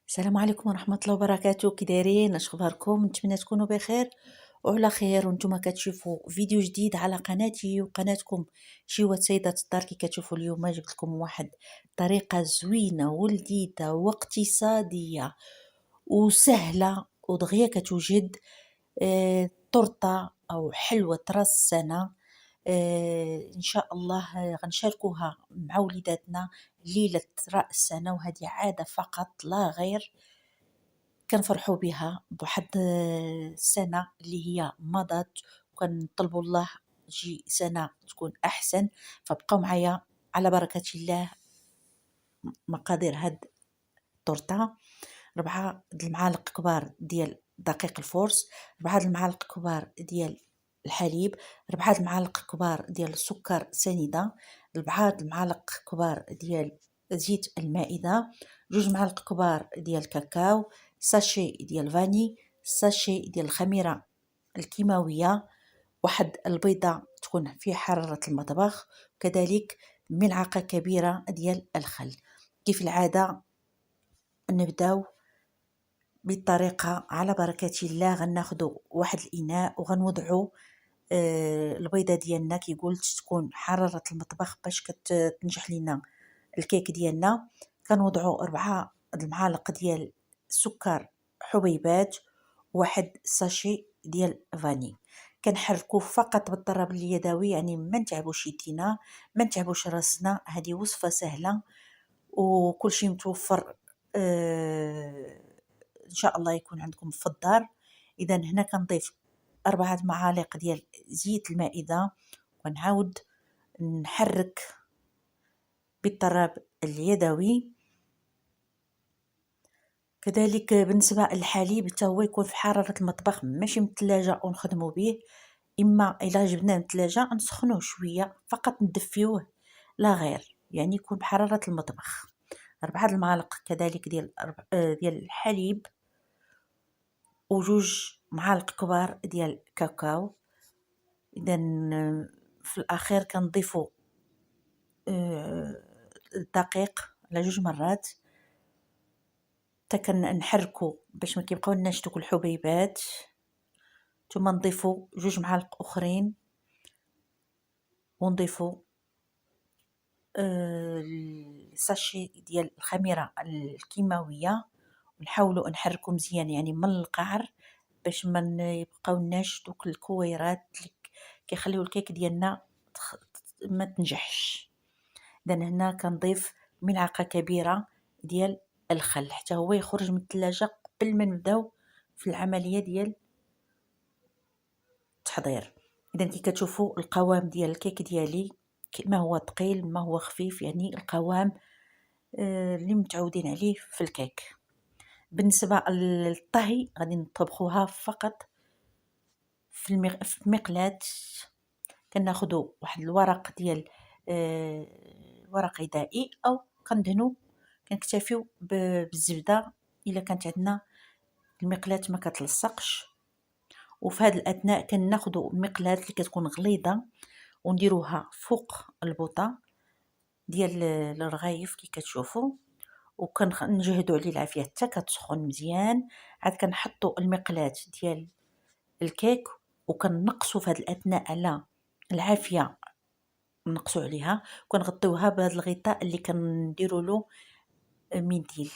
السلام عليكم ورحمة الله وبركاته. كي دايرين؟ اش اخباركم؟ نتمنى تكونوا بخير وعلى خير، وانتم كتشوفوا فيديو جديد على قناتي وقناتكم شيوة سيدة الدار. كي كتشوفوا اليوم جبت لكم واحد طريقة زوينة ولذيذة واقتصادية وسهلة ودغيا كتوجد. طرطة او حلوة راس السنة. ان شاء الله غنشاركوها مع وليداتنا ليلة رأس السنة، وهذه عادة فقط لا غير. كنفرحوا بها بواحد السنة اللي هي مضت، وكنطلبوا الله تجي سنة تكون أحسن. فبقاو معايا على بركة الله. مقادير هاد التورتة: 4 المعالق كبار ديال دقيق الفورس، 4 المعالق كبار ديال الحليب، 4 المعالق كبار ديال السكر سنيدة، 4 المعالق كبار ديال زيت المائدة، 2 معالق كبار ديال الكاكاو، ساشي ديال فاني، ساشي ديال الخميرة الكيماوية، واحد البيضة تكون في حرارة المطبخ، وكذلك ملعقة كبيرة ديال الخل. كيف العادة نبداو بالطريقة على بركة الله. غناخدو واحد الإناء وغنوضعو البيضة ديالنا كي قلت تكون حرارة المطبخ باش كتنجح لنا الكيك ديالنا. كنوضعو 4 المعالق ديال السكر حبيبات، واحد ساشي ديال فاني. كنحركو فقط بالضرب اليدوي، يعني ما نتعبوش يدينا ما نتعبوش راسنا. هذه وصفة سهلة وكل شيء متوفر. ان شاء الله يكون عندكم في الدار. اذا هنا كنضيف 4 معالق ديال زيت المائدة، ونعاود نحرك بالضرب اليدوي. كذلك بالنسبه للحليب حتى هو يكون في حراره المطبخ، ماشي من الثلاجه ونخدموا به. اما الا جبناه من الثلاجه نسخنوه شويه فقط، ندفيوه لا غير، يعني يكون بحراره المطبخ. 4 المعالق كذلك ديال الحليب، وجوج معالق كبار ديال كاكاو. اذا في الاخير كنضيفوا الدقيق على 2 مرات، حتى كنحركو باش ما كيبقاو لناش دوك الحبيبات. ثم نضيفوا 2 معالق اخرين، ونضيفوا الساشي ديال الخميره الكيماويه، ونحاولوا نحركو مزيان يعني من القعر باش ما يبقاو لناش دوك الكويرات اللي كيخليو الكيك ديالنا ما تنجحش. اذا هنا كنضيف ملعقه كبيره ديال الخل حتى هو يخرج من الثلاجه قبل ما نبداو في العمليه ديال التحضير. اذا كي كتشوفوا القوام ديال الكيك ديالي ما هو ثقيل ما هو خفيف، يعني القوام اللي متعودين عليه في الكيك. بالنسبه للطهي غادي نطبخوها فقط في مقلاة. كناخذوا واحد الورق ديال ورق غذائي، او كندهنوا كنكتفيو بالزبده الا كانت عندنا المقلاة ما كتلصقش. وفي هذا الاثناء كناخذوا المقلاة اللي كتكون غليظه ونديروها فوق البوطه ديال الرغايف كي كتشوفوا، وكنجهدوا عليه العافيه حتى كتسخن مزيان. عاد كنحطوا المقلاة ديال الكيك وكنقصوا في هذا الاثناء على العافيه، نقصوا عليها وكنغطيوها بهذا الغطاء اللي كنديروا له منديل.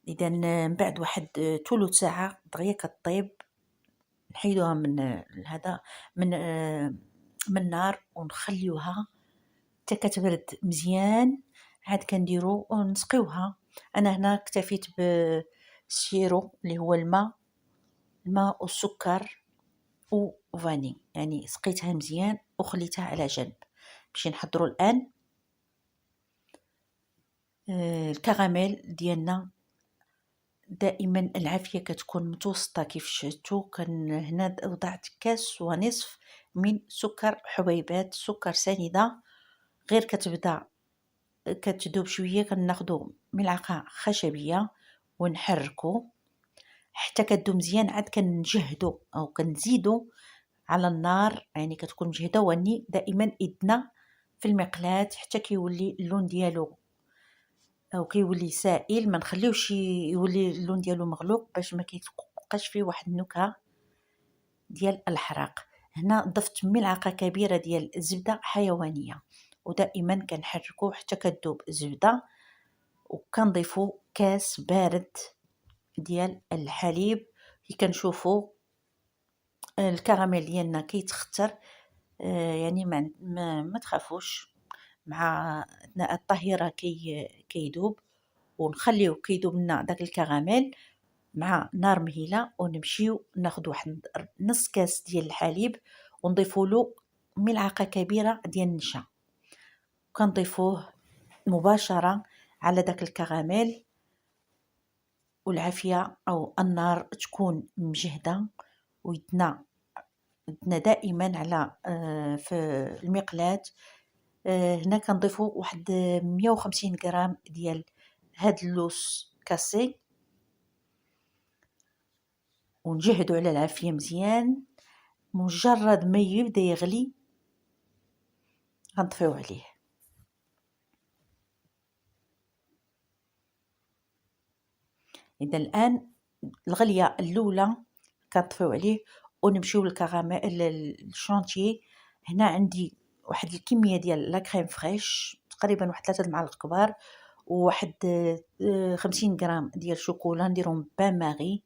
اذا من بعد واحد ثلث ساعه دغيا كطيب، نحيدوها هذا من النار ونخليوها حتى كتبرد مزيان. عاد كنديرو ونسقيوها. انا هنا اكتفيت بالسيرو اللي هو الماء والسكر وفاني، يعني سقيتها مزيان وخليتها على جنب باش نحضروا الان الكراميل ديالنا. دائما العافيه كتكون متوسطه كيف شفتوا. كان هنا وضعت كاس ونصف من سكر حبيبات، سكر سنيده غير كتبدا كتذوب شويه. كناخذوا ملعقه خشبيه ونحركو حتى كتذوب مزيان. عاد كنجهدوا او كنزيدوا على النار، يعني كتكون مجهده واني دائما ادنا في المقلاة حتى كيولي اللون ديالو أو كيولي سائل، ما نخليوش يولي اللون ديالو مغلوق باش ما كيبقاش فيه واحد النكهة ديال الحراق. هنا ضفت ملعقة كبيرة ديال الزبدة حيوانية، ودائما كنحركو حتى كتذوب الزبدة، وكنضيفو كاس بارد ديال الحليب. كي كنشوفو الكراميل ديالنا كيتختر، يعني ما تخافوش، مع اثناء الطهيرة كيدوب، ونخليوه كيدوب لنا داك الكراميل مع نار مهيله، ونمشيو ناخذ واحد نص كاس ديال الحليب ونضيفوا له ملعقه كبيره ديال النشا، وكنضيفوه مباشره على داك الكراميل. والعافيه او النار تكون مجهده، ويدنا دائما على في المقلاة. هنا كنضيفوا واحد 150 غرام ديال هاد اللوز كاسي، ونجهدو على العافية مزيان. مجرد ما يبدا يغلي غنطفيو عليه. اذا الان الغليه الاولى كنطفيو عليه، ونمشيو للكراميل الشونتيي. هنا عندي واحد الكميه ديال لا كريم فريش، تقريبا واحد 3 المعالق كبار، وواحد 50 غرام ديال الشوكولا نديرهم بان ماغي،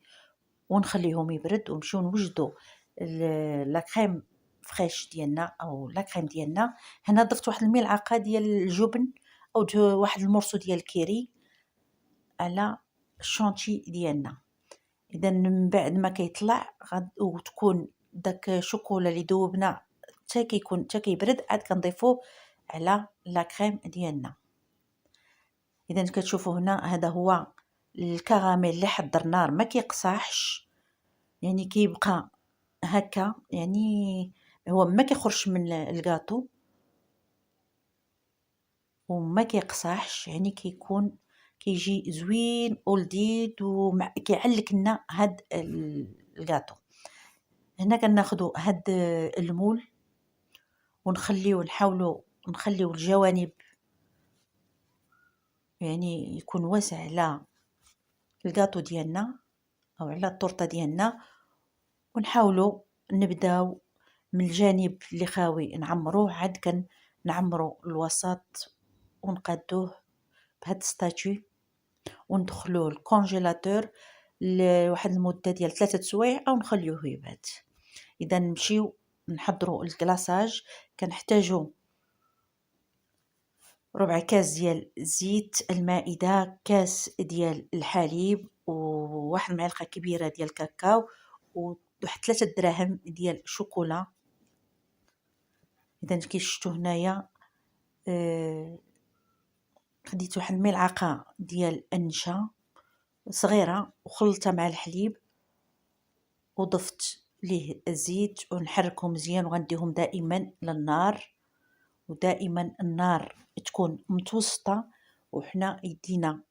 ونخليهم يبرد، ونمشيو نوجدو لا كريم فريش ديالنا او لا كريم ديالنا. هنا ضفت واحد الملعقه ديال الجبن او واحد المرصو ديال الكيري على الشونتي ديالنا. اذا من بعد ما كيطلع وتكون داك الشوكولا اللي ذوبنا حتى كيبرد، عاد كنضيفوه على لا كريم ديالنا. اذا كتشوفوا هنا هذا هو الكراميل اللي حضرناه، ما كيقصحش، يعني كيبقى هكا، يعني هو ما كيخرجش من الكاطو وما كيقصحش، يعني كيكون كيجي زوين ولذيذ وكيعلك لنا هاد الكاطو. هنا كناخذوا هاد المول نحاولوا نخليو الجوانب يعني يكون واسع على الكاطو ديالنا او على الطورطه ديالنا، ونحاولوا نبداو من الجانب اللي خاوي نعمروه، عاد كنعمروا الوسط ونقادوه بهاد السطاتوي، وندخلوه الكونجيلاتور لواحد المده ديال 3 سوايع او نخليوه يبات. اذا نمشيو نحضروا الكلاصاج. كنحتاجو ربع كاس ديال زيت المائده، كاس ديال الحليب، وواحد المعلقه كبيره ديال الكاكاو، وواحد 3 دراهم ديال الشوكولا. اذا كي شفتوا هنايا خديت واحد الملعقه ديال النشا صغيره وخلطتها مع الحليب، وضفت ليه الزيت، ونحركهم مزيان، وغنديهم دائما للنار، ودائما النار تكون متوسطه، وحنا يدينا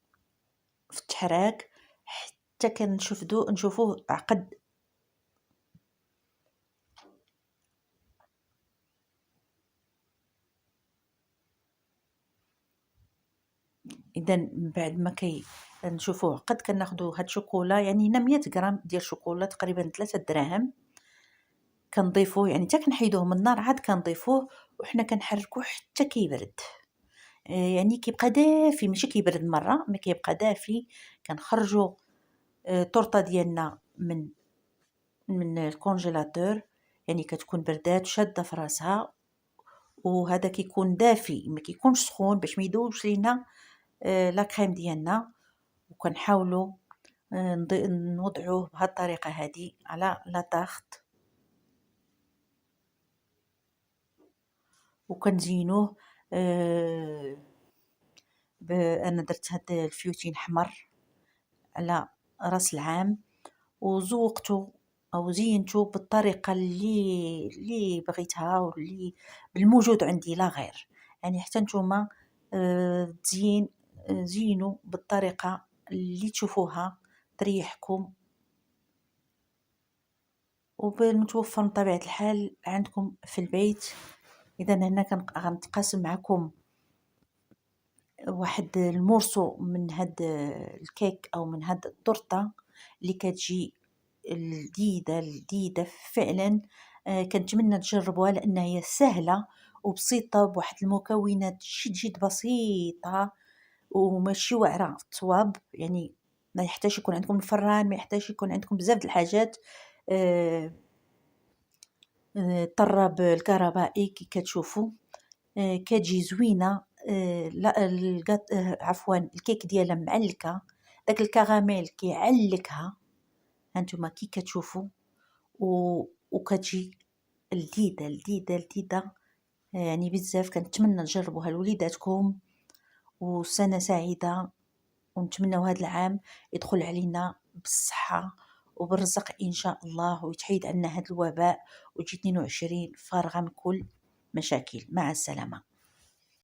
في التحراك حتى نشوفوه عقد. اذا من بعد ما نشوفوه عقد كناخذوا هاد الشوكولا، يعني هنا 100 غرام ديال الشوكولا تقريبا 3 دراهم، كنضيفوه يعني حتى كنحيدوه من النار، عاد كنضيفوه وحنا كنحركوه حتى كيبرد. يعني كيبقى دافي، ماشي كيبرد مره، ما كيبقى دافي. كنخرجوا الطورطه ديالنا من الكونجيلاتور، يعني كتكون بردات وشاده في راسها، وهذا كيكون دافي، ما كيكونش سخون باش ما يذوبش لينا لا كريم ديالنا. وكنحاولوا نوضعوه بهذه الطريقه هذه على لا طاخت، وكنزينوه انا درت هاد الفيوتين حمر على راس العام، وزوقته او زينته بالطريقه اللي بغيتها، واللي بالموجود عندي لا غير. يعني حتى نتوما زينوا بالطريقه اللي تشوفوها تريحكم وبالمتوفر من طبيعه الحال عندكم في البيت. اذا هنا غنتقاسم معكم واحد المورصو من هاد الكيك أو من هاد التورتة اللي كتجي لذيذة فعلا. كنتمنى تجربوها لأن هي سهلة وبسيطة بواحد المكونات جد بسيطة وماشي واعرة الصواب. يعني ما يحتاج يكون عندكم الفران، ما يحتاج يكون عندكم بزاف د الحاجات. الطراب الكهربائي كي كتشوفوا كتجي زوينة. عفوا الكيك ديالها معلكة، داك الكراميل كيعلكها هانتوما كي كتشوفوا، وكتجي لذيذة يعني بزاف. كنتمنى تجربوها لوليداتكم، وسنة سعيدة، ونتمناو هذا العام يدخل علينا بالصحة وبالرزق إن شاء الله، ويتحيد عنا هذا الوباء، وتجي 22 فارغة من كل مشاكل. مع السلامة.